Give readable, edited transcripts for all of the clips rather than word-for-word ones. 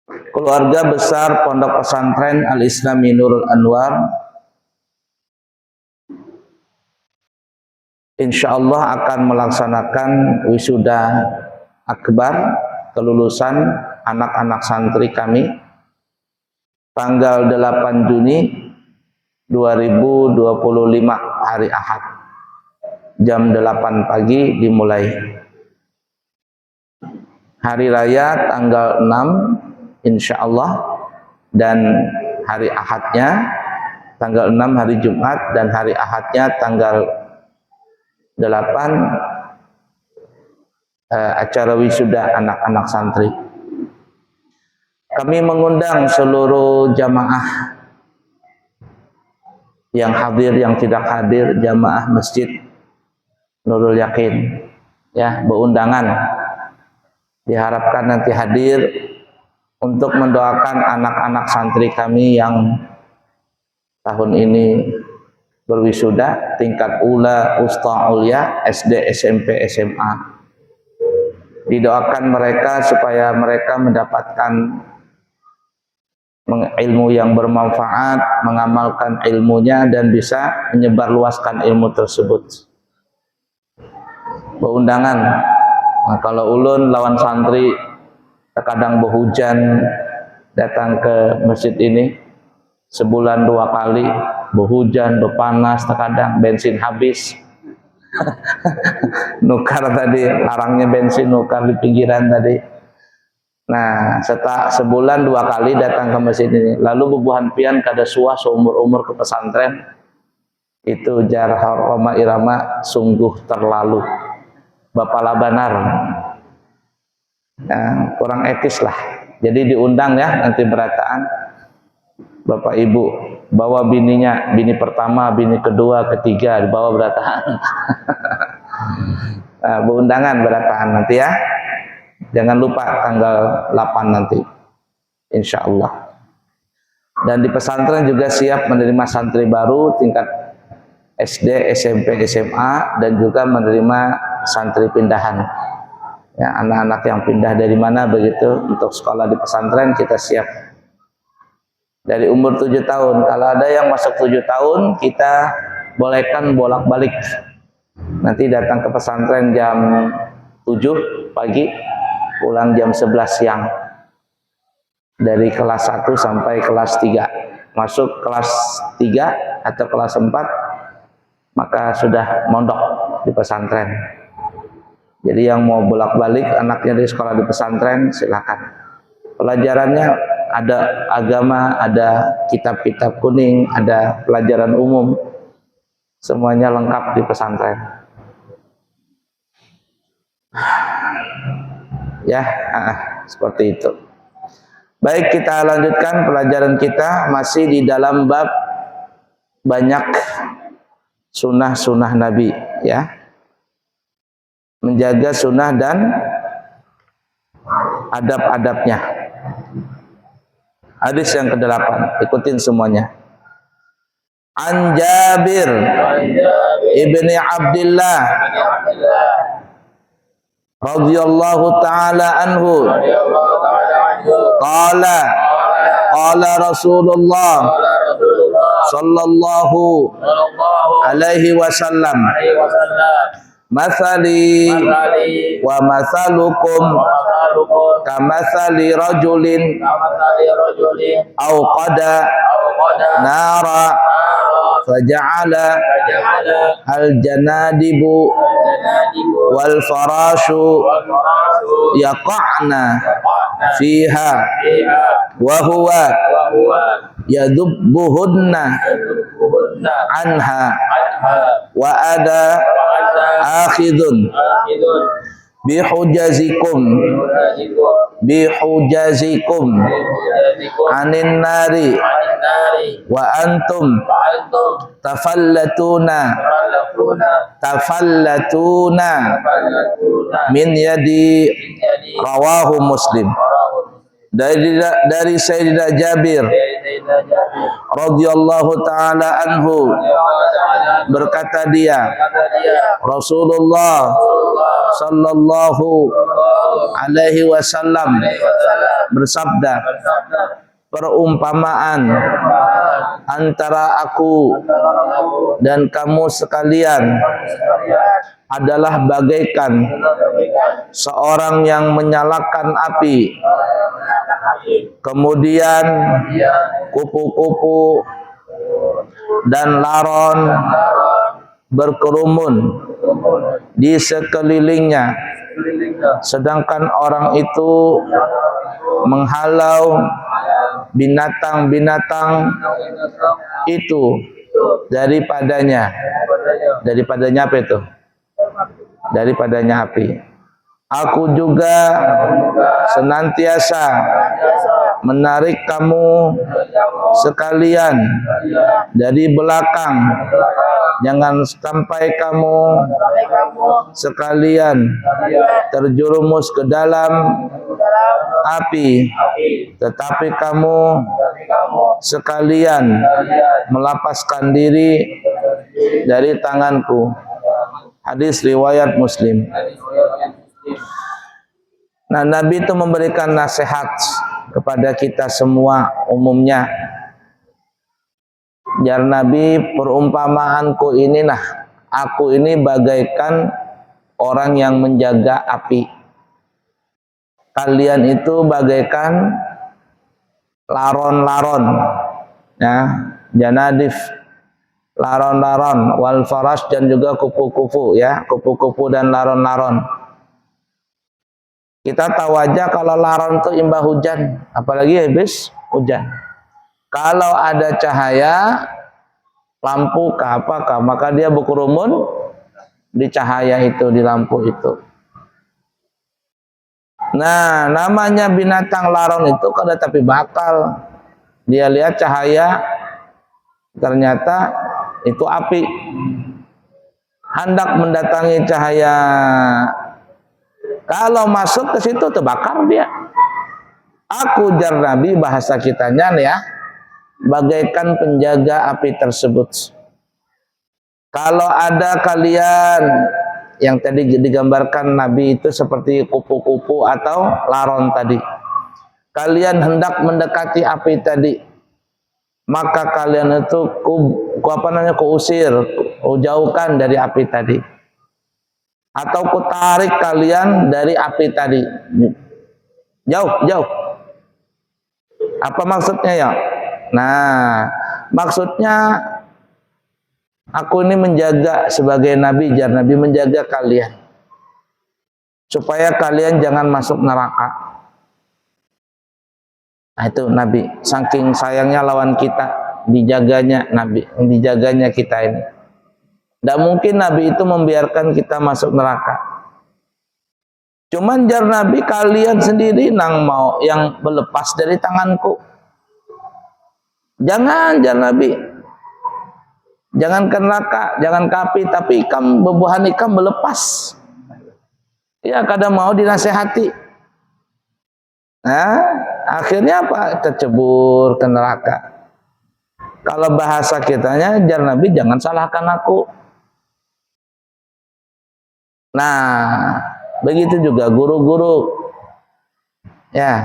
keluarga besar Pondok Pesantren Al-Islami Nurul Anwar insyaallah akan melaksanakan wisuda akbar kelulusan anak-anak santri kami tanggal 8 Juni 2025 hari Ahad jam 8 pagi dimulai. Hari raya tanggal 6 insyaallah dan hari Ahadnya tanggal 6 hari Jumat dan hari Ahadnya tanggal 8 acara wisuda anak-anak santri. Kami mengundang seluruh jamaah yang hadir, yang tidak hadir, jamaah Masjid Nurul Yakin ya, berundangan. Diharapkan nanti hadir untuk mendoakan anak-anak santri kami yang tahun ini berwisuda tingkat ula, usta, ulia, SD, SMP, SMA. Didoakan mereka supaya mereka mendapatkan ilmu yang bermanfaat, mengamalkan ilmunya dan bisa menyebarluaskan ilmu tersebut. Berundangan. Nah, kalau ulun lawan santri terkadang berhujan datang ke masjid ini sebulan 2 kali, berhujan, berpanas, terkadang bensin habis. Nukar tadi, larangnya bensin nukar di pinggiran tadi. Nah, setelah sebulan 2 kali datang ke masjid ini, lalu bubuhan pian kada suah seumur-umur ke pesantren, itu jar Roma Irama sungguh terlalu. Bapak Labanar, nah, kurang etis lah. Jadi diundang ya nanti berataan. Bapak Ibu bawa bininya, bini pertama, bini kedua, ketiga dibawa berataan. Nah, berundangan berataan nanti ya. Jangan lupa tanggal 8 nanti, insya Allah. Dan di pesantren juga siap menerima santri baru tingkat SD, SMP, SMA dan juga menerima santri pindahan. Ya, anak-anak yang pindah dari mana begitu untuk sekolah di pesantren kita siap. Dari umur 7 tahun, kalau ada yang masuk 7 tahun kita bolehkan bolak-balik. Nanti datang ke pesantren jam 7 pagi, pulang jam 11 siang. Dari kelas 1 sampai kelas 3. Masuk kelas 3 atau kelas 4 maka sudah mondok di pesantren. Jadi yang mau bolak-balik anaknya di sekolah di pesantren silakan. Pelajarannya ada agama, ada kitab-kitab kuning, ada pelajaran umum. Semuanya lengkap di pesantren. Ya, seperti itu. Baik, kita lanjutkan pelajaran kita masih di dalam bab banyak sunnah-sunnah Nabi ya. Menjaga sunnah dan adab-adabnya. Hadis yang ke-8, ikutin semuanya. An Jabir ibni Abdullah radhiyallahu ta'ala anhu qala Rasulullah sallallahu alaihi wasallam mathali wa mathalukum kamathali rajulin awqada nara faja'ala al-janadibu wal farashu yaqa'na fiha wa huwa yadubbuhunna anha wa ada akhidun bihujazikum anin nari wa antum tafallatuna min yadi rawahu Muslim. Dari Sayyidina Jabir radhiyallahu ta'ala anhu berkata dia, Rasulullah sallallahu alaihi wasallam bersabda, perumpamaan antara aku dan kamu sekalian adalah bagaikan seorang yang menyalakan api, kemudian kupu-kupu dan laron berkerumun di sekelilingnya, sedangkan orang itu menghalau binatang-binatang itu daripadanya. Daripadanya apa itu? Daripadanya api. Aku juga senantiasa menarik kamu sekalian dari belakang. Jangan sampai kamu sekalian terjerumus ke dalam api, tetapi kamu sekalian melepaskan diri dari tanganku. Hadis riwayat Muslim. Nah, Nabi itu memberikan nasihat kepada kita semua umumnya. Jar Nabi, perumpamaanku inilah, aku ini bagaikan orang yang menjaga api. Kalian itu bagaikan laron-laron, ya, janadif, laron-laron, wal faras, dan juga kupu-kupu, ya, kupu-kupu dan laron-laron. Kita tahu aja kalau laron itu imbah hujan, apalagi habis hujan. Kalau ada cahaya lampu kah apakah, maka dia berkerumun di cahaya itu, di lampu itu. Nah, namanya binatang laron itu kada tapi bakal. Dia lihat cahaya, ternyata itu api. Hendak mendatangi cahaya, kalau masuk ke situ terbakar dia. Aku, jar Nabi, bahasa kitanya nih ya, bagaikan penjaga api tersebut. Kalau ada kalian yang tadi digambarkan Nabi itu seperti kupu-kupu atau laron tadi, kalian hendak mendekati api tadi, maka kalian itu kuusir, jauhkan dari api tadi, atau kutarik kalian dari api tadi, jauh. Apa maksudnya ya? Nah, maksudnya aku ini menjaga sebagai Nabi, jar Nabi, menjaga kalian supaya kalian jangan masuk neraka. Nah, itu Nabi, saking sayangnya lawan kita, dijaganya Nabi, dijaganya kita ini. Tidak mungkin Nabi itu membiarkan kita masuk neraka. Cuman jar Nabi, kalian sendiri nang mau yang berlepas dari tanganku. Jangan, jar Nabi, jangan ke neraka, jangan ke api, tapi bebuhan ikam melepas. Ya, kadang mau dinasehati. Nah, akhirnya apa? Tercebur ke neraka. Kalau bahasa kitanya, jar Nabi, jangan salahkan aku. Nah, begitu juga guru-guru. Ya,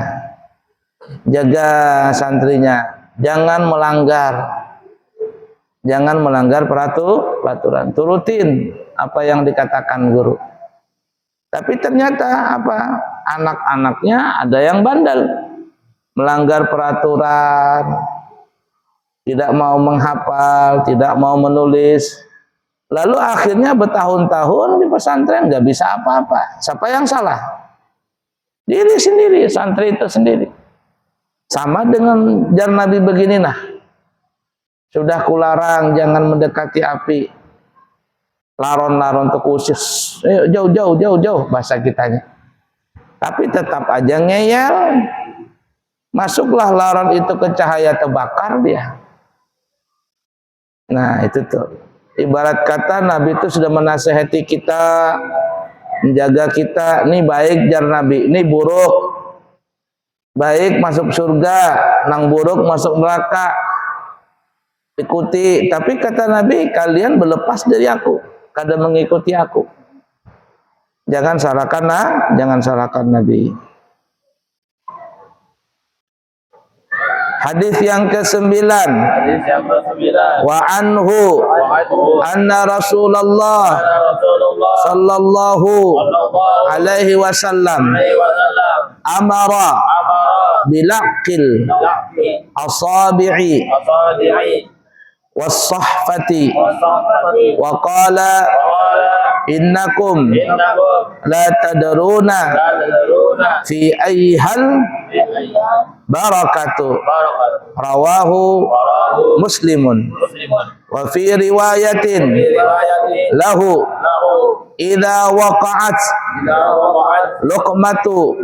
jaga santrinya. Jangan melanggar peraturan, turutin apa yang dikatakan guru. Tapi ternyata apa? Anak-anaknya ada yang bandel, melanggar peraturan, tidak mau menghafal, tidak mau menulis. Lalu akhirnya bertahun-tahun di pesantren nggak bisa apa-apa. Siapa yang salah? Diri sendiri, santri itu sendiri. Sama dengan jar Nabi begini, nah, sudah kularang jangan mendekati api, laron-laron terkusis, jauh bahasa kitanya. Tapi tetap aja ngeyel, masuklah laron itu ke cahaya, terbakar dia. Nah, itu tuh ibarat kata Nabi itu sudah menasehati kita, menjaga kita. Ini baik jar Nabi, ini buruk. Baik masuk surga, nang buruk masuk neraka. Ikuti, tapi kata Nabi, kalian berlepas dari aku, kada mengikuti aku. Jangan salahkan Nabi. Hadis yang ke-9. Wa anhu anna Rasulullah sallallahu alaihi wasallam amara bilaqil asabi'i was-sahfati wa qala innakum la tadruna fi ayyihal barakatu rawahu muslimun wa fi riwayatin lahu idza waqa'at luqmatu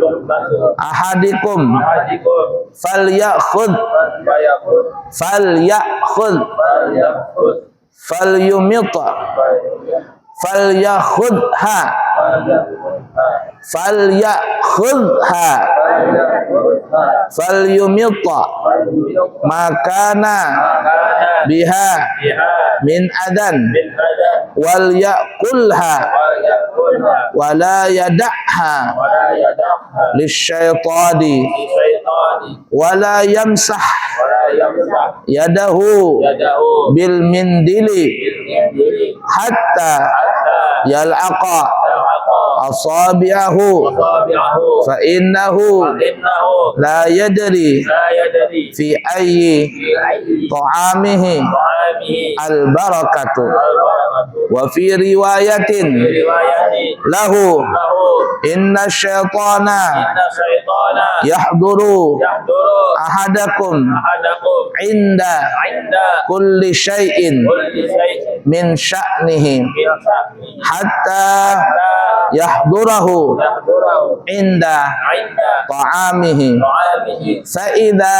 ahadikum falyakhudh falyumita falyumita makana biha min adan wal yakulha wala yada'ha lisyaitani wala yamsah yadahu bil mindili hatta yal'aqa asabi'ahu fa innahu la yadri fi ayyi ta'amihi al barakatu wa fi riwayatin lahu inna syaitana yahduru ahadakum inda kulli syai'in min sya'nihi hatta yahdurahu inda ta'amihi fa idza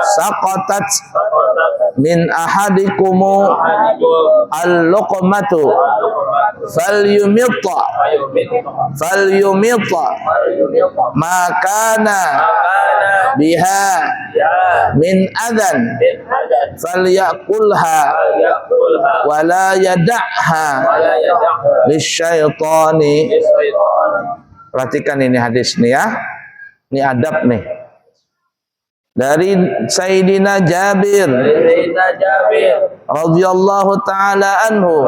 saqatat min ahadikumu al-luqmatu falyumita ma kana biha min adan falyakulha wala yada'ha lisyaitani. Perhatikan ini hadis nih ya. Ini adab nih. Dari Sayyidina Jabir radhiyallahu taala anhu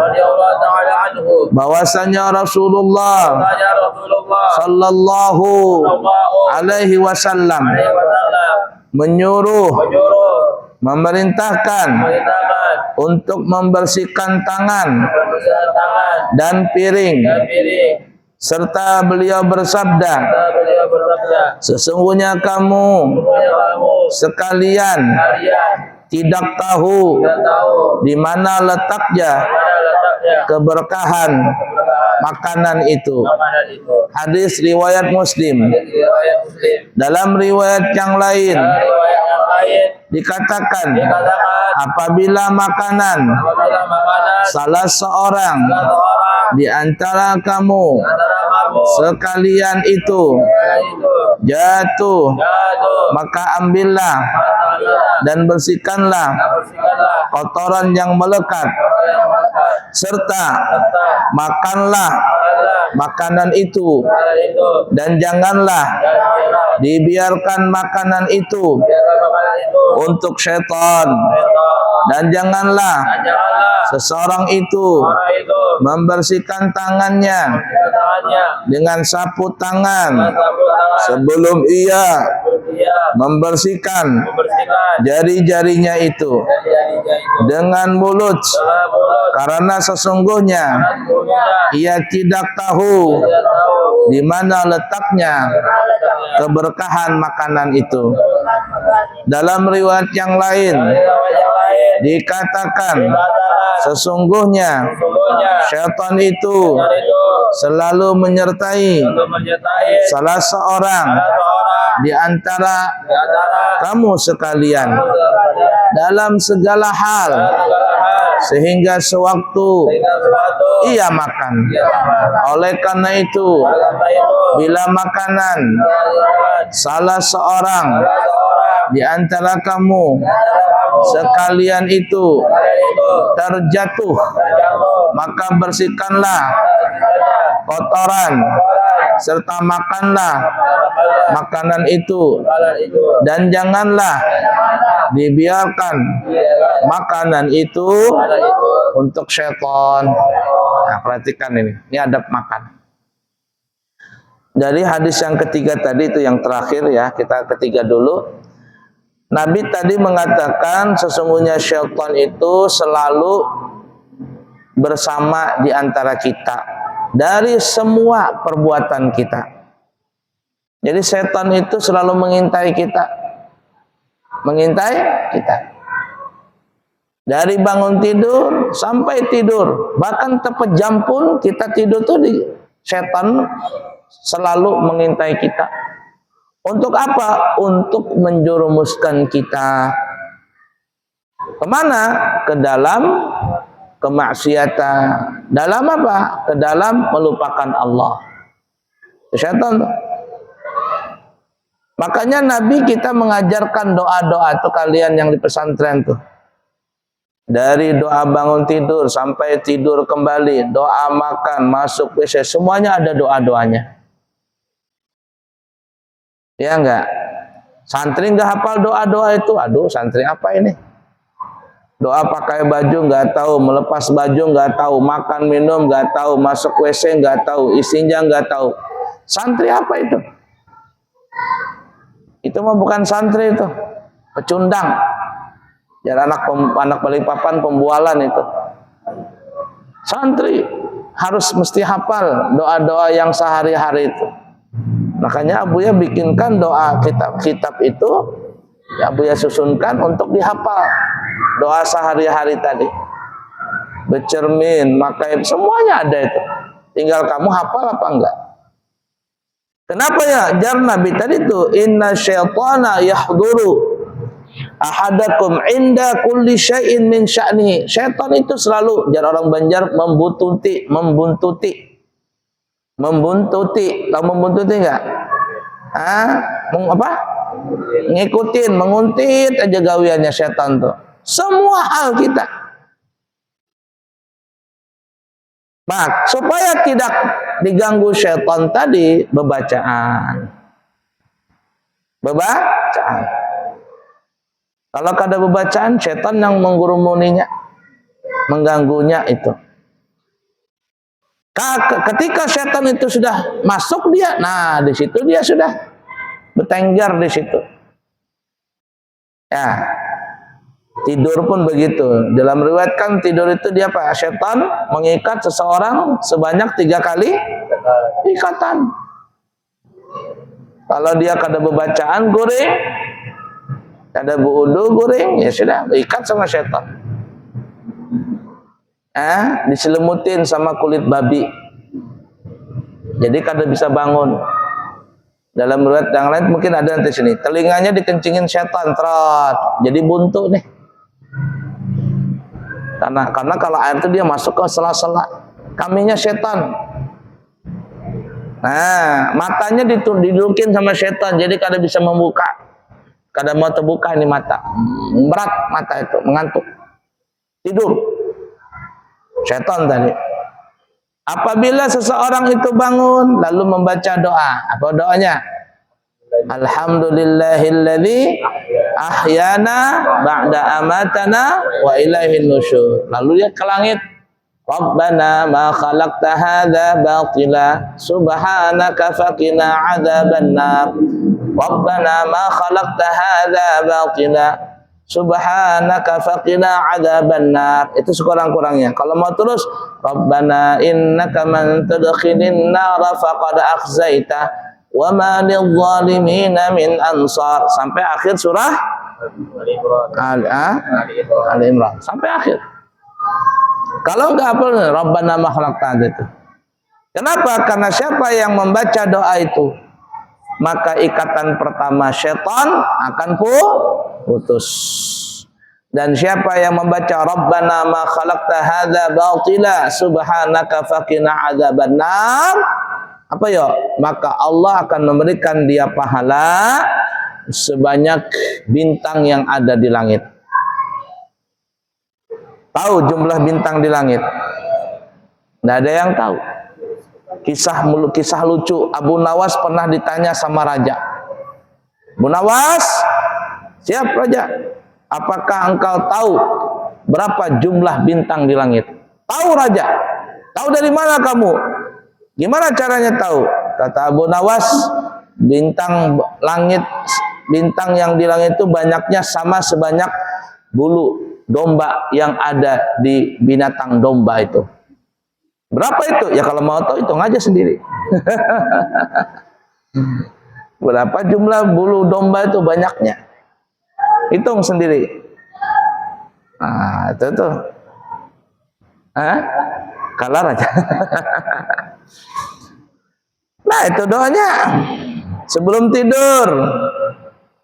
bahwasanya Rasulullah sallallahu alaihi wasallam memerintahkan untuk membersihkan tangan dan piring, serta beliau bersabda, sesungguhnya kamu sekalian tidak tahu di mana letaknya keberkahan makanan itu. Hadis riwayat Muslim. Dalam riwayat yang lain dikatakan, apabila makanan salah seorang di antara kamu sekalian itu jatuh, maka ambillah dan bersihkanlah kotoran yang melekat, serta makanlah makanan itu, dan janganlah dibiarkan makanan itu untuk syaitan, dan janganlah seseorang itu membersihkan tangannya dengan sapu tangan sebelum ia membersihkan jari-jarinya itu dengan mulut, karena sesungguhnya ia tidak tahu di mana letaknya keberkahan makanan itu. Dalam riwayat yang lain dikatakan, sesungguhnya syaitan itu selalu menyertai salah seorang di antara kamu sekalian dalam segala hal, sehingga sewaktu ia makan. Oleh karena itu, bila makanan salah seorang di antara kamu sekalian itu terjatuh, maka bersihkanlah kotoran, serta makanlah makanan itu, dan janganlah dibiarkan makanan itu untuk syaitan. Nah, perhatikan ini adab makan. Dari hadis yang ketiga tadi, itu yang terakhir ya, kita ketiga dulu. Nabi tadi mengatakan sesungguhnya syaitan itu selalu bersama di antara kita dari semua perbuatan kita. Jadi setan itu selalu mengintai kita. Mengintai kita. Dari bangun tidur sampai tidur, bahkan tepat jam pun kita tidur tuh di setan selalu mengintai kita. Untuk apa? Untuk menjerumuskan kita kemana? Ke dalam kemaksiatan. Dalam apa? Ke dalam melupakan Allah. Syaitan. Makanya Nabi kita mengajarkan doa-doa tuh, kalian yang di pesantren tuh. Dari doa bangun tidur sampai tidur kembali, doa makan, masuk WC, semuanya ada doa-doanya. Ya enggak? Santri enggak hafal doa-doa itu. Aduh, santri apa ini? Doa pakai baju enggak tahu, melepas baju enggak tahu, makan minum enggak tahu, masuk WC enggak tahu, isinya enggak tahu. Santri apa itu? Itu mah bukan santri itu. Pecundang. Jadi anak Balikpapan pembualan itu. Santri harus mesti hafal doa-doa yang sehari-hari itu. Makanya Abuya bikinkan doa kitab itu, ya Abuya susunkan untuk dihafal. Doa sehari-hari tadi. Bercermin, makai, semuanya ada itu. Tinggal kamu hafal apa enggak. Kenapa ya? Jar Nabi tadi itu, inna syaitana yahduru ahadakum inda kulli syai'in min sya'nihi. Syaitan itu selalu, jar orang Banjar, membuntuti. Tahu membuntuti enggak? Apa? Ngikutin, menguntit aja gawiannya setan tuh. Semua hal kita. Nah, supaya tidak diganggu setan tadi, bebacaan. Kalau ada bebacaan, setan yang menggurumuninya, mengganggunya itu. Ketika setan itu sudah masuk dia, nah di situ dia sudah bertengger di situ. Ya, tidur pun begitu. Dalam riwayat kan tidur itu dia apa? Setan mengikat seseorang sebanyak 3 kali ikatan. Kalau dia kada bebacaan guring, kada buudu guring, ya sudah ikat sama setan. Diselimutin sama kulit babi. Jadi kada bisa bangun. Dalam riwayat yang lain mungkin ada nanti sini. Telinganya dikencingin setan, trot. Jadi buntu nih. Karena kalau air itu dia masuk ke sela-sela kaminya setan. Nah, matanya didudukin sama setan, jadi kada bisa membuka. Kada mau terbuka ini mata. Berat mata itu, mengantuk. Tidur. Setan tadi. Apabila seseorang itu bangun lalu membaca doa, apa doanya? Alhamdulillahilladzi ahyana ba'da amatana wa ilaihin nusyur. Lalu dia ke langit. Rabbana ma khalaqta hadza batila subhanaka faqina adzabannar. Rabbana ma khalaqta hadza batila subhanaka faqina adzabannar. Itu sekurang-kurangnya. Kalau mau terus, Rabbana innaka man tudkhilin nar faqad akhzaita wa ma lidh-dhalimina min ansar, sampai akhir surah Ali Imran sampai akhir. Kalau enggak apa, Rabbana ma khalaqta itu. Kenapa? Karena siapa yang membaca doa itu, maka ikatan pertama syaitan akan putus. Dan siapa yang membaca Rabbana ma khalaqta hadza batila subhanaka faqina adzabannar, apa ya? Maka Allah akan memberikan dia pahala sebanyak bintang yang ada di langit. Tahu jumlah bintang di langit? Tidak ada yang tahu. kisah lucu. Abu Nawas pernah ditanya sama raja. Abu Nawas, siap raja, apakah engkau tahu berapa jumlah bintang di langit? Tahu raja. Tahu dari mana kamu? Gimana caranya tahu? Kata Abu Nawas, bintang yang di langit itu banyaknya sama sebanyak bulu domba yang ada di binatang domba itu. Berapa itu? Ya kalau mau tahu hitung aja sendiri. Berapa jumlah bulu domba itu banyaknya? Hitung sendiri. Nah, itu tuh. Kalah aja. Nah, itu doanya sebelum tidur.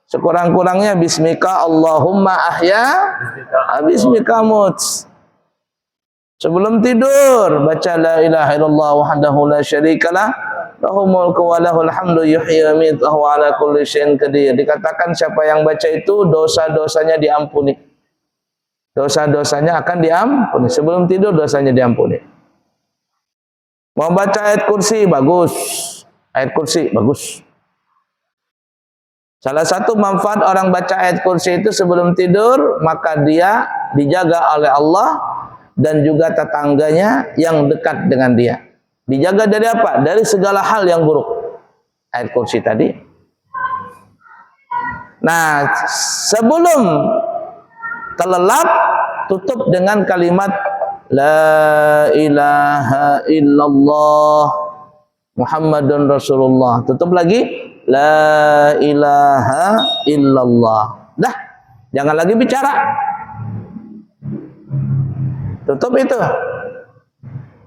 Sekurang-kurangnya bismika Allahumma ahya, bismika mut. Sebelum tidur baca la ilaha illallah wahdahu la syarikalah, lahul mulku wa lahul hamdu yuhyi wa yumiitu wa huwa ala kulli syai'in qadir. Dikatakan siapa yang baca itu dosa-dosanya diampuni. Dosa-dosanya akan diampuni. Sebelum tidur dosanya diampuni. Mau baca ayat kursi bagus. Ayat kursi bagus. Salah satu manfaat orang baca ayat kursi itu sebelum tidur, maka dia dijaga oleh Allah dan juga tetangganya yang dekat dengan dia. Dijaga dari apa? Dari segala hal yang buruk. Ayat kursi tadi. Nah, sebelum terlelap, tutup dengan kalimat La ilaha illallah Muhammadun Rasulullah. Tutup lagi La ilaha illallah. Dah, jangan lagi bicara. Tutup itu.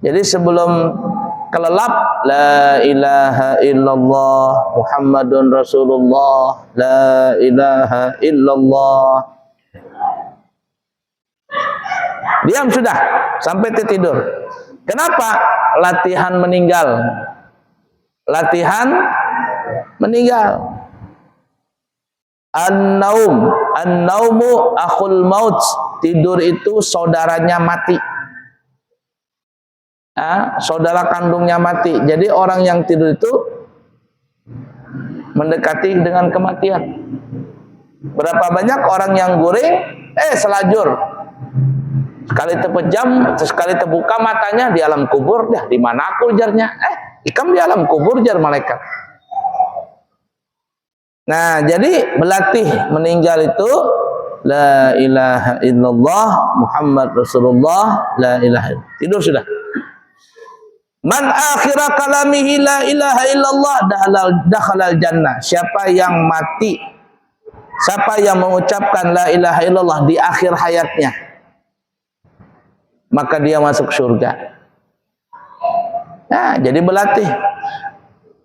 Jadi sebelum kelelap La ilaha illallah Muhammadun Rasulullah, La ilaha illallah. Diam sudah sampai tidur. Kenapa? Latihan meninggal. Latihan meninggal. An-naumu akhul maut. Tidur itu saudaranya mati. Saudara kandungnya mati. Jadi orang yang tidur itu mendekati dengan kematian. Berapa banyak orang yang guring, selajur. Sekali terpejam, sekali terbuka matanya di alam kubur, dah di mana aku jarnya? Ikam di alam kubur jar malaikat. Nah, jadi berlatih meninggal itu La ilaha illallah Muhammad Rasulullah, La ilaha illallah. Tidur sudah. Man akhira kalamihi la ilaha illallah dakhalal jannah. Siapa yang mati, siapa yang mengucapkan la ilaha illallah di akhir hayatnya, maka dia masuk surga. Nah, jadi berlatih.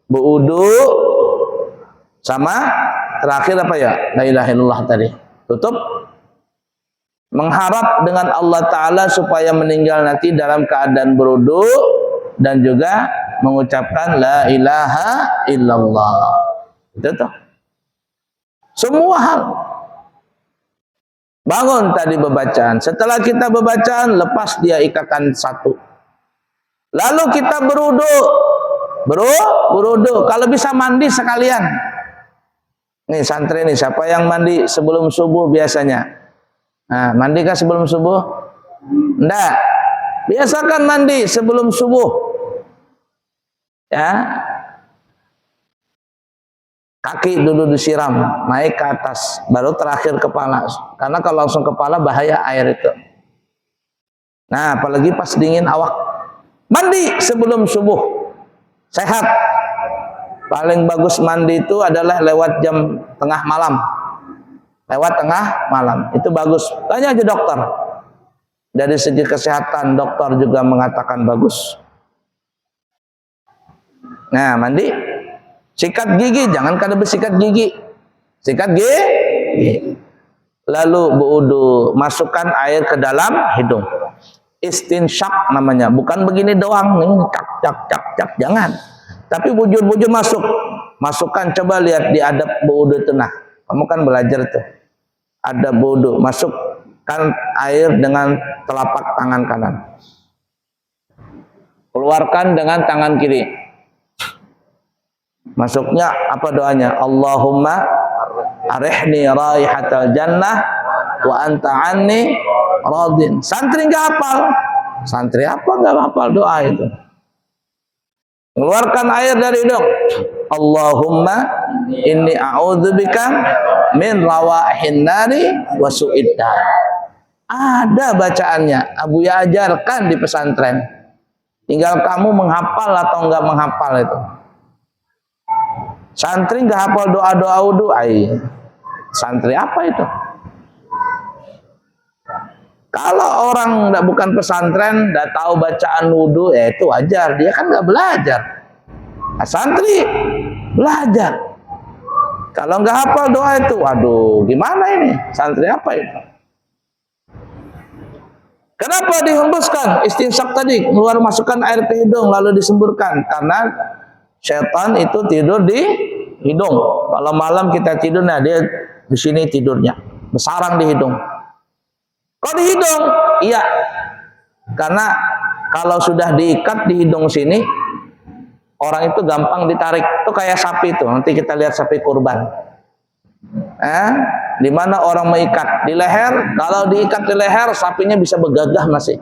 Berwudu sama terakhir apa ya? La ilaha illallah tadi. Tutup. Mengharap dengan Allah Ta'ala supaya meninggal nanti dalam keadaan berwudu dan juga mengucapkan la ilaha illallah. Itu tuh. Semua hal. Bangun tadi bebacaan. Setelah kita bebacaan, lepas dia ikatan satu. Lalu kita berwudu. Berwudu. Kalau bisa mandi sekalian. Nih santri nih, siapa yang mandi sebelum subuh biasanya? Nah, mandi kah sebelum subuh? Enggak. Biasakan mandi sebelum subuh. Ya. Kaki dulu disiram, naik ke atas, baru terakhir kepala. Karena kalau langsung kepala bahaya air itu. Nah, apalagi pas dingin awak. Mandi sebelum subuh. Sehat. Paling bagus mandi itu adalah lewat jam tengah malam. Lewat tengah malam. Itu bagus. Tanya aja dokter. Dari segi kesehatan, dokter juga mengatakan bagus. Nah, mandi. Sikat gigi. Jangan kada bersikat gigi. Sikat gigi. Lalu berwudu. Masukkan air ke dalam hidung. Istinsyak namanya. Bukan begini doang. Cak. Jangan. Tapi bujur-bujur masuk. Masukkan, coba lihat di adab berwudu itu. Nah, kamu kan belajar tuh. Adab berwudu. Masukkan air dengan telapak tangan kanan. keluarkan dengan tangan kiri. Masuknya apa doanya? Allahumma arihni raihatal jannah wa anta anni radin. Santri nggak hafal. Santri apa nggak hafal doa itu? Keluarkan air dari hidung. Allahumma inni a'udzubika min rawaihin nari wa su'iddar. Ada bacaannya. Abu ya ajarkan di pesantren. Tinggal kamu menghafal atau enggak menghafal itu. Santri enggak hafal doa-doa wudu, santri apa itu? Kalau orang enggak bukan pesantren, enggak tahu bacaan wudu, ya itu wajar. Dia kan enggak belajar. Nah, santri belajar. Kalau enggak hafal doa itu, waduh, gimana ini? Santri apa itu? Kenapa dihembuskan istinsak tadi, keluar masukkan air ke hidung lalu disemburkan? Karena setan itu tidur di hidung. Kalau malam kita tidur, nah dia di sini tidurnya, bersarang di hidung. Kok di hidung? Iya, karena kalau sudah diikat di hidung sini, orang itu gampang ditarik. Itu kayak sapi itu. Nanti kita lihat sapi kurban. Di mana orang mengikat di leher, kalau diikat di leher sapinya bisa bergagah masih.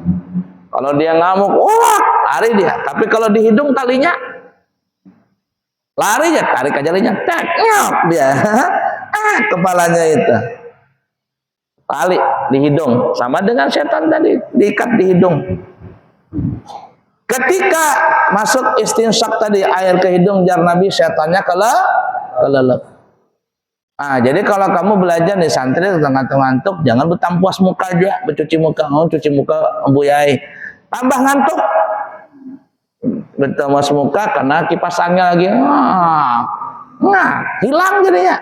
Kalau dia ngamuk, wah, lari dia. Tapi kalau di hidung talinya, lari aja, tarik aja talinya, tak, nyok dia. Kepalanya itu tali di hidung, sama dengan setan tadi diikat di hidung. Ketika masuk istinsak tadi air ke hidung jar Nabi, setannya kelelep. Jadi kalau kamu belajar di santri ngantuk-ngantuk, jangan bertampuas muka aja, bercuci muka, cuci muka embuyai. Tambah ngantuk, bertampuas muka karena kipas angin lagi, hilang jadinya.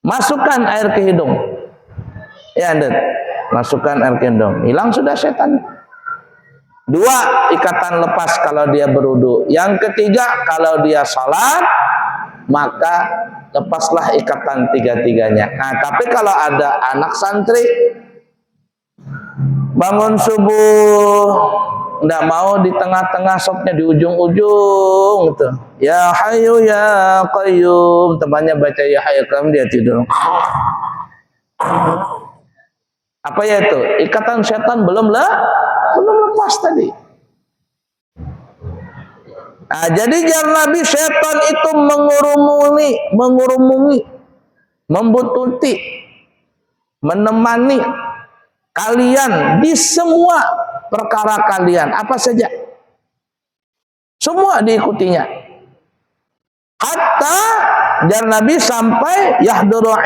Masukkan air ke hidung, ya Anda, masukkan air ke hidung, hilang sudah setan. 2, ikatan lepas kalau dia berwudu. Yang ketiga, kalau dia salat, maka lepaslah ikatan tiga-tiganya. Nah, tapi kalau ada anak santri bangun subuh nggak mau di tengah-tengah, sopnya di ujung-ujung gitu. Ya Hayyu ya Qayyum, temannya baca ya Hayyu Qayyum, dia tidur. Apa ya itu? Ikatan setan belum lepas tadi. Nah, jadi jar Nabi, setan itu mengurumuni, membututi, menemani kalian di semua perkara kalian, apa saja. Semua diikutinya. Hatta jar Nabi sampai yahdurahu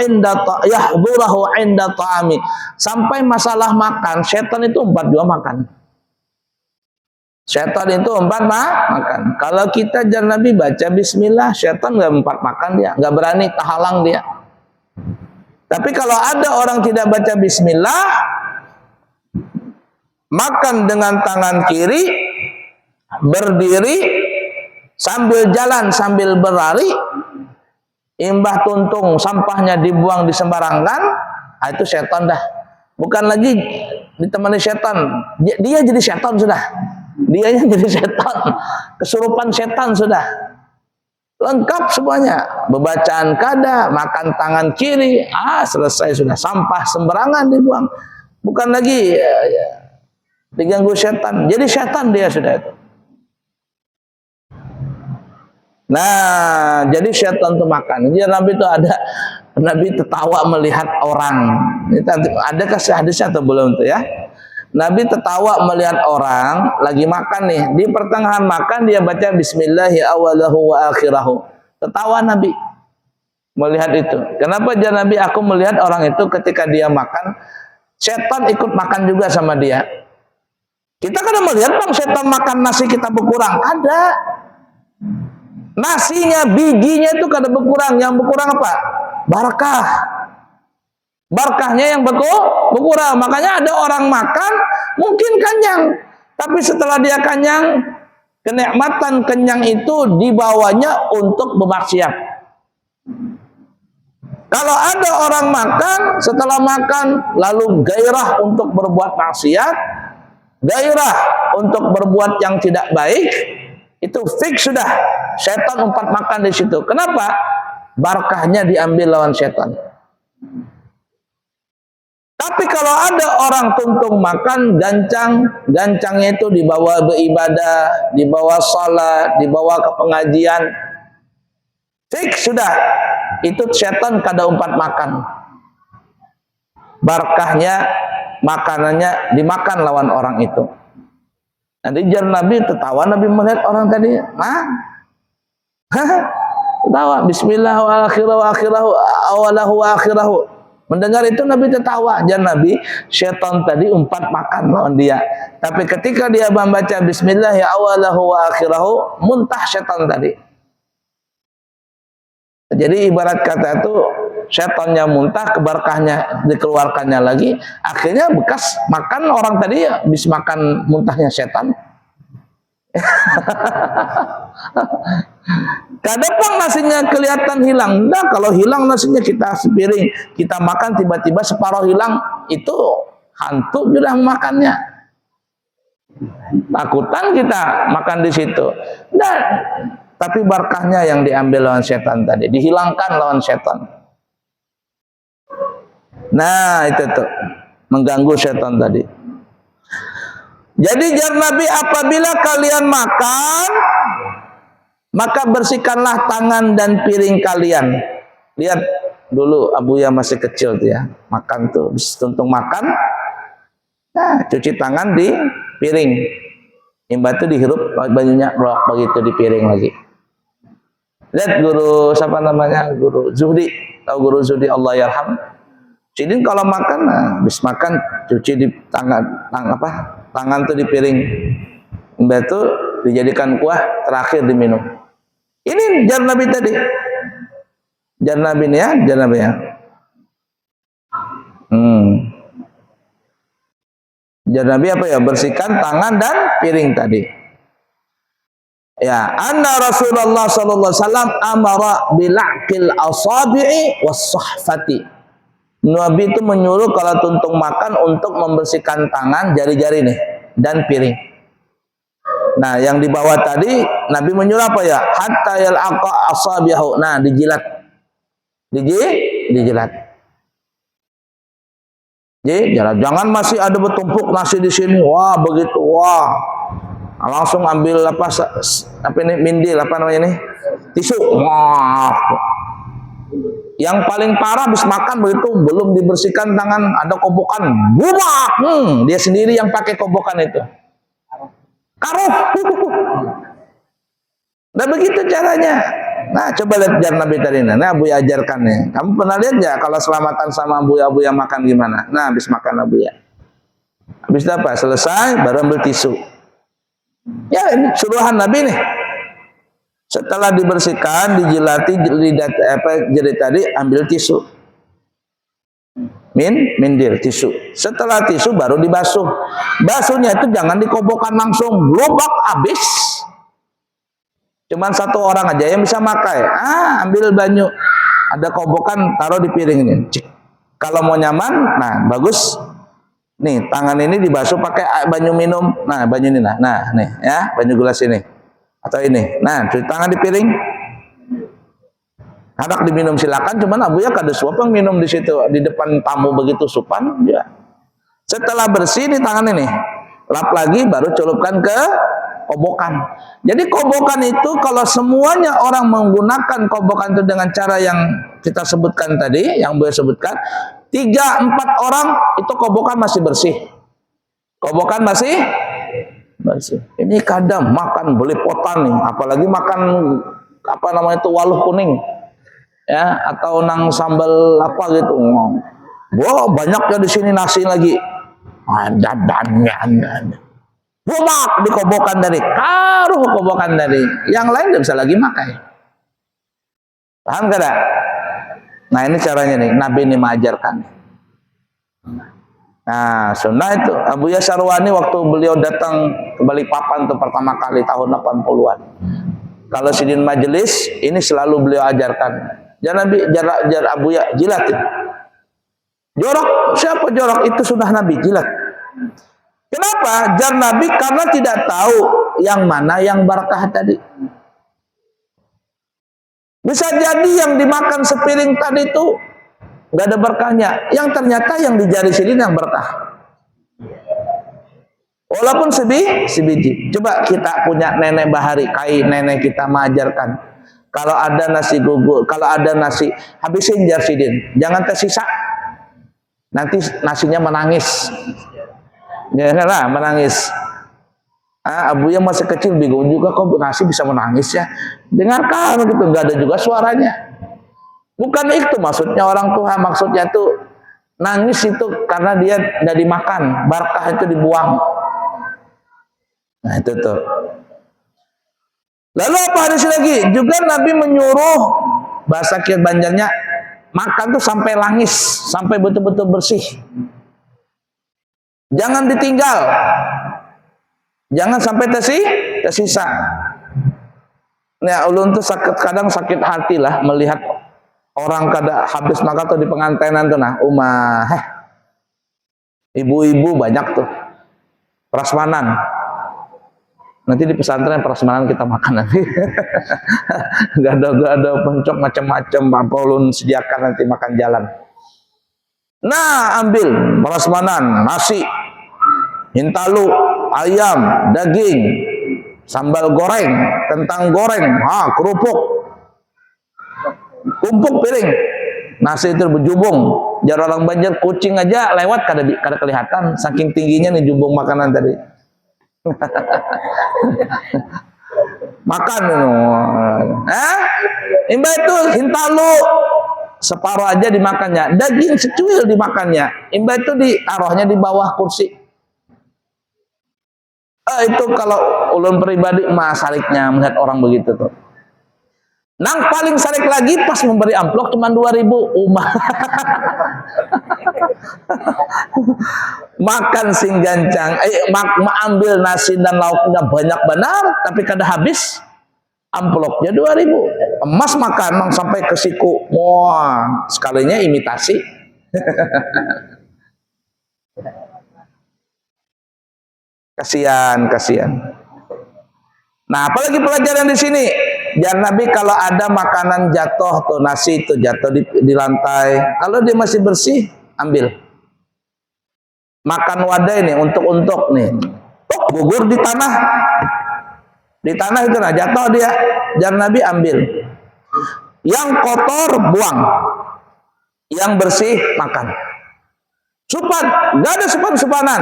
inda ta'ami. Sampai masalah makan, setan itu 4 juga makan. Setan itu 4 makan. Kalau kita jar Nabi baca bismillah, setan nggak 4 makan dia, nggak berani tahalang dia. Tapi kalau ada orang tidak baca bismillah, makan dengan tangan kiri, berdiri, sambil jalan, sambil berlari, imbah tuntung sampahnya dibuang di sembarangan, itu setan dah. Bukan lagi ditemani setan, dia jadi setan sudah. Dianya jadi setan, kesurupan setan sudah. Lengkap semuanya. Bebacaan kada, makan tangan kiri, selesai sudah. Sampah sembarangan dibuang. Bukan lagi diganggu setan. Jadi setan dia sudah itu. Nah, jadi setan itu makan. Jadi Nabi itu ada, Nabi tertawa melihat orang. Adakah hadisnya atau belum itu ya? Nabi tertawa melihat orang lagi makan nih. Di pertengahan makan dia baca bismillahi awalahu wa akhirahu. Tertawa Nabi melihat itu. Kenapa dia Nabi? Aku melihat orang itu ketika dia makan, setan ikut makan juga sama dia. Kita kadang melihat bang setan makan nasi kita berkurang. Ada. Nasinya, bijinya itu kadang berkurang. Yang berkurang apa? Barakah. Berkahnya yang berkurang. Makanya ada orang makan mungkin kenyang, tapi setelah dia kenyang, kenikmatan kenyang itu dibawanya untuk bermaksiat. Kalau ada orang makan, setelah makan lalu gairah untuk berbuat maksiat, gairah untuk berbuat yang tidak baik, itu fix sudah. Setan umpat makan di situ. Kenapa? Barakahnya diambil lawan setan. Tapi kalau ada orang tuntung makan gancangnya itu dibawa beribadah, dibawa salat, dibawa ke pengajian, fix sudah. Itu setan kada umpat makan. Barakahnya, makanannya dimakan lawan orang itu. Nanti jar Nabi tertawa, Nabi melihat orang tadi, tertawa, bismillah wa akhirahu awalahu wa akhirahu. Mendengar itu Nabi tertawa. Jar Nabi, syaitan tadi umpat makan lawan dia. Tapi ketika dia membaca bismillah ya awalahu wa akhirahu, muntah syaitan tadi. Jadi ibarat kata itu, syaitannya muntah, keberkahnya dikeluarkannya lagi, akhirnya bekas makan orang tadi habis makan muntahnya syaitan. Kadang nasinya kelihatan hilang. Nah, kalau hilang nasinya kita sepiring, kita makan tiba-tiba separuh hilang, itu hantu sudah makannya. Takutan kita makan di situ. Nah, tapi berkahnya yang diambil lawan setan tadi, dihilangkan lawan setan. Nah, itu tuh mengganggu setan tadi. Jadi jar Nabi, apabila kalian makan, maka bersihkanlah tangan dan piring kalian. Lihat dulu Abuya masih kecil tuh ya, makan tuh, tuntung makan, nah, cuci tangan di piring. Imba itu dihirup bajunya, blok begitu di piring lagi. Lihat guru siapa namanya, guru Zuhdi, tahu guru Zuhdi, Allah yarham. Jadi kalau makan, nah, habis makan cuci di tangan tuh di piring. Imba itu dijadikan kuah, terakhir diminum. Ini jar Nabi tadi. Jar Nabi ini ya, jar Nabi ya. Jar Nabi apa ya? Bersihkan tangan dan piring tadi. Ya, anna Rasulullah sallallahu alaihi wasallam amara bil'aqil asabi'i was-sahfati. Nabi itu menyuruh kalau tuntung makan untuk membersihkan tangan, jari-jari nih, dan piring. Nah, yang di bawah tadi Nabi menyuruh apa ya? Hatta yal'aqa asabi'ahu. Nah, dijilat. Dijilat. Jadi, jangan masih ada bertumpuk nasi di sini. Wah, begitu. Wah. Langsung ambil apa ini mindil, apa namanya ini? Tisu. Wah. Yang paling parah habis makan begitu belum dibersihkan tangan, ada kobokan. Bumak. Dia sendiri yang pakai kobokan itu. Karuh. Nah, begitu caranya. Nah, coba lihat jar Nabi tadi. Nah, Abuya ajarkan nih. Kamu pernah lihat nggak kalau selamatan sama Abuya makan gimana? Nah, habis makan Abuya. Habis apa? Selesai, baru ambil tisu. Ya, ini suruhan Nabi nih. Setelah dibersihkan, dijilati lidah jari tadi, ambil tisu. Mindil, tisu. Setelah tisu baru dibasuh. Basuhnya itu jangan dikobokan langsung, lubak habis. Cuman satu orang aja yang bisa makai. Ambil banyu, ada kobokan, taruh di piring ini. Kalau mau nyaman, nah bagus. Nih, tangan ini dibasuh pakai banyu minum. Nah, banyu ini nah nih ya, banyu gelas ini. Atau ini. Nah, cuci tangan di piring. Hendak diminum silakan, cuman Abuya kada suapang minum di situ di depan tamu begitu supan ya. Setelah bersih di tangan ini, lap lagi baru celupkan ke kobokan. Jadi kobokan itu kalau semuanya orang menggunakan kobokan itu dengan cara yang kita sebutkan tadi, yang Abuya sebutkan, 3-4 orang itu kobokan masih bersih. Kobokan masih bersih. Ini kadang makan belepotan nih, apalagi makan apa namanya itu waluh kuning. Ya, atau nang sambal apa gitu. Wah, banyaknya di sini nasi lagi. Ada dannya. Bumak dikobokan dari, karuh kobokan dari. Yang lain tidak bisa lagi makan. Paham kada? Nah, ini caranya nih, Nabi ini mengajarkan. Nah, sunnah itu Abuya Sarwani waktu beliau datang ke Balikpapan tuh pertama kali tahun 80-an. Kalau sidin majelis, ini selalu beliau ajarkan. Jangan Nabi, jar Abuya jilat. Jorok, siapa jorok? Itu sudah Nabi jilat. Kenapa? Jar Nabi karena tidak tahu yang mana yang barakah tadi. Bisa jadi yang dimakan sepiring tadi itu nggak ada berkahnya, yang ternyata yang di jari sini yang berkah. Walaupun sebiji. Coba kita punya nenek bahari, nenek kita mengajarkan. Kalau ada nasi gugur, kalau ada nasi, habisin jar sidin, jangan tersisa. Nanti nasinya menangis. Janganlah menangis. Abu yang masih kecil bingung juga kok nasi bisa menangis ya. Dengarkan gitu, nggak ada juga suaranya. Bukan itu maksudnya orang tua, maksudnya tuh nangis itu karena dia tidak dimakan, barakah itu dibuang. Nah itu tuh. Lalu apa hadis lagi? Juga Nabi menyuruh, bahasa kir Banjarnya, makan tuh sampai langis, sampai betul-betul bersih. Jangan ditinggal. Jangan sampai tersisa. Nah, ulun tuh kadang sakit hati lah melihat orang kada habis makan tuh di pengantenan tuh nah, ibu-ibu banyak tuh prasmanan. Nanti di pesantren prasmanan kita makan nanti. gak ada pencok macam-macam, apa ulun sediakan nanti makan jalan. Nah, ambil prasmanan, nasi, hintalu, ayam, daging, sambal goreng, kentang goreng, kerupuk, tumpuk piring, nasi itu berjubung. Jar orang Banjar kucing aja lewat kada kelihatan, saking tingginya nih jubung makanan tadi. Makan imbah itu hintalu separuh aja dimakannya, daging secuil dimakannya, imbah itu diarohnya di bawah kursi. Itu kalau ulun pribadi saliknya melihat orang begitu tuh. Nang paling sarik lagi pas memberi amplop cuma 2.000 makan sing gancang, ambil nasi dan lauknya banyak benar, tapi kada habis, amplopnya 2.000. Emas makan sampai ke siku, wah sekalinya imitasi. Kasihan. Nah, apalagi pelajaran di sini? Jar Nabi kalau ada makanan jatuh tuh, nasi itu jatuh di lantai, kalau dia masih bersih, ambil. Makan wadah ini untuk nih, gugur di tanah itu nah jatuh dia. Jar Nabi ambil. Yang kotor buang, yang bersih makan. Supan, nggak ada supan-supanan.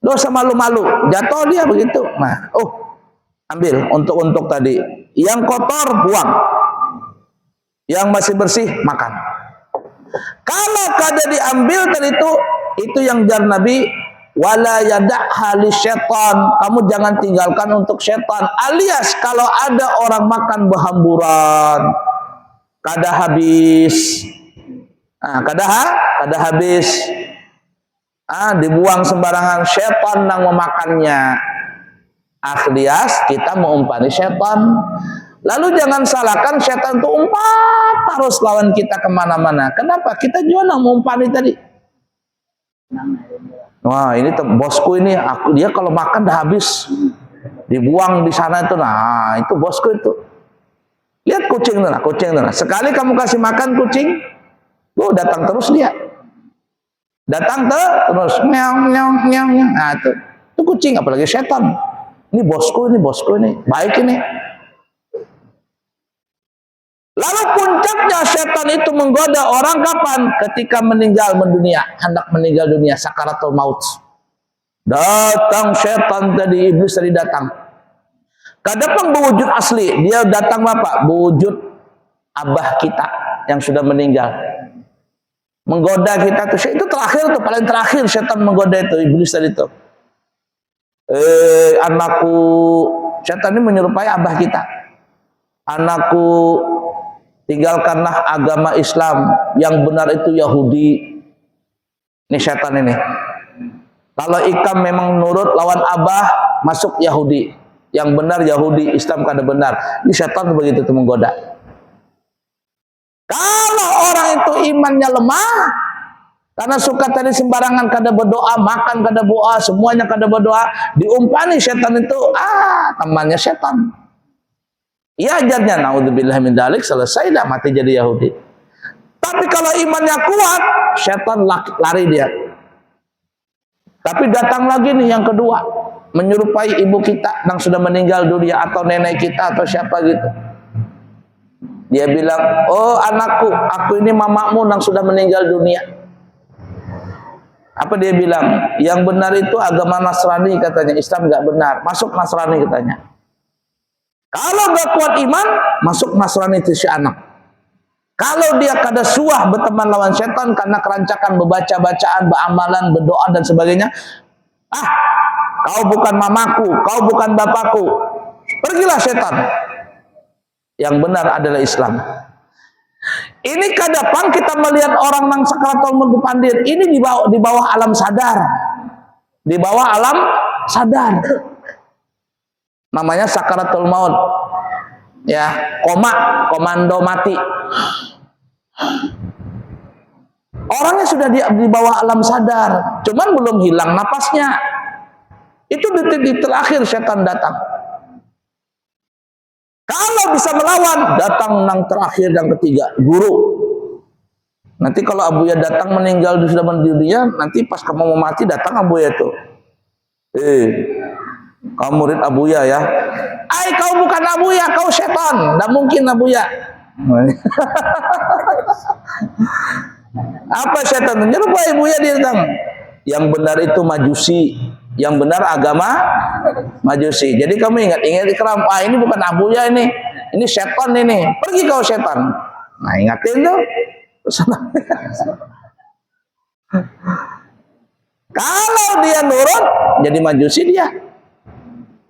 Dosa malu-malu, jatuh dia begitu. Nah, ambil untuk tadi. Yang kotor buang, yang masih bersih makan. Kalau kada diambil tadi itu yang jar Nabi, wala yada'ha lisyaitan, kamu jangan tinggalkan untuk syaitan. Alias kalau ada orang makan berhamburan, kada habis. Kada habis. Dibuang sembarangan, syaitan yang memakannya. Alias kita mengumpani syaitan. Lalu jangan salahkan syaitan itu umpat terus lawan kita kemana-mana. Kenapa? Kita juga mengumpani tadi. Wah ini bosku ini, dia kalau makan dah habis, dibuang di sana itu. Nah itu bosku itu. Lihat kucing tuh, sekali kamu kasih makan kucing, datang terus dia. Datang terus meong. Nah itu kucing, apalagi setan. Ini bosku ini baik ini. Lalu puncaknya setan itu menggoda orang kapan? Ketika hendak meninggal dunia, sakaratul maut. Datang setan tadi, iblis tadi datang. Kadang berwujud asli, dia datang apa? Berwujud abah kita yang sudah meninggal. Menggoda kita tuh, itu terakhir tuh, paling terakhir setan menggoda itu, iblis tadi itu. Anakku, setan ini menyerupai abah kita. Anakku, tinggalkanlah agama Islam, yang benar itu Yahudi. Ini setan ini. Kalau ikam memang nurut lawan abah, masuk Yahudi. Yang benar Yahudi, Islam kada benar. Ini setan begitu tuh menggoda. Kalau orang itu imannya lemah, Karena suka tadi sembarangan kada berdoa, makan kada berdoa, semuanya kada berdoa, diumpani setan itu temannya setan. Ia ajarnya naudzubillah min dzalik, selesai dah mati jadi Yahudi. Tapi kalau imannya kuat, setan lari dia. Tapi datang lagi nih yang kedua, menyerupai ibu kita yang sudah meninggal dunia atau nenek kita atau siapa gitu. Dia bilang, "Oh anakku, aku ini mamamu yang sudah meninggal dunia." Apa dia bilang? Yang benar itu agama Nasrani katanya, Islam nggak benar. Masuk Nasrani katanya. Kalau nggak kuat iman, masuk Nasrani itu si anak. Kalau dia kada suah berteman lawan setan karena kerancakan membaca bacaan, beramalan, berdoa dan sebagainya, kau bukan mamaku, kau bukan bapakku, pergilah setan. Yang benar adalah Islam. Ini kadang kita melihat orang yang sakaratul maut pandir ini di bawah alam sadar. Di bawah alam sadar. Namanya sakaratul maut. Ya, komando mati. Orangnya sudah di bawah alam sadar, cuman belum hilang napasnya. Itu detik-detik terakhir setan datang. Kalau bisa melawan, datang yang terakhir dan ketiga, guru. Nanti kalau Abuya datang meninggal sudah mendunia, nanti pas kamu mau mati datang Abuya itu. Kamu murid Abuya ya. Kau bukan Abuya, kau setan. Tidak mungkin Abuya. Apa setan? Nyerupai Abuya dia datang. Yang benar itu Majusi. Yang benar agama Majusi. Jadi kamu ingat ikram, ini bukan Abuya ini setan ini. Pergi kau setan. Nah ingatin tuh. Kalau dia nurut, jadi Majusi dia.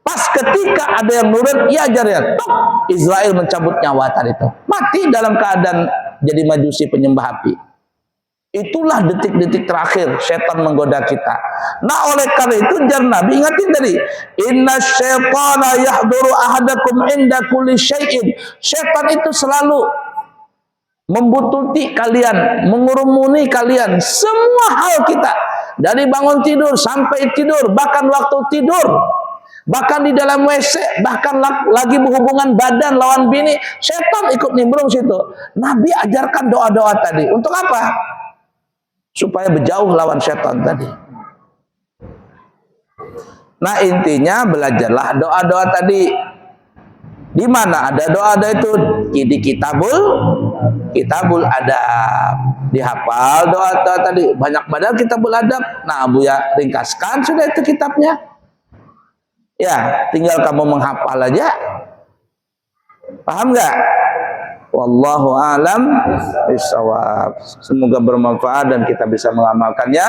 Pas ketika ada yang nurut, ia ajarnya. Israel mencabut nyawa tadi itu. Mati dalam keadaan jadi Majusi penyembah api. Itulah detik-detik terakhir setan menggoda kita. Nah oleh karena itu jar Nabi ingatin tadi, inna syaitana yahduru ahadakum inda kulli syai'in. Setan itu selalu membututi kalian, mengurumuni kalian semua hal kita, dari bangun tidur sampai tidur, bahkan waktu tidur, bahkan di dalam WC, bahkan lagi berhubungan badan lawan bini, setan ikut nimbrung situ. Nabi ajarkan doa-doa tadi untuk apa? Supaya berjauh lawan setan tadi. Nah intinya belajarlah doa-doa tadi. Di mana ada doa-doa itu? Di kitabul adab. Dihafal doa-doa tadi. Banyak badal kitabul adab. Nah Abuya ringkaskan sudah itu kitabnya. Ya tinggal kamu menghafal aja. Paham nggak? Wallahu a'lam bishawab. Semoga bermanfaat dan kita bisa mengamalkannya.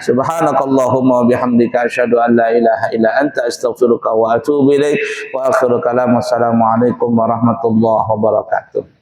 Subhanakallahumma wa bihamdika asyhadu an la ilaha illa anta astaghfiruka wa atubu ilaik. Wa akhiru kalam. Wassalamualaikum warahmatullahi wabarakatuh.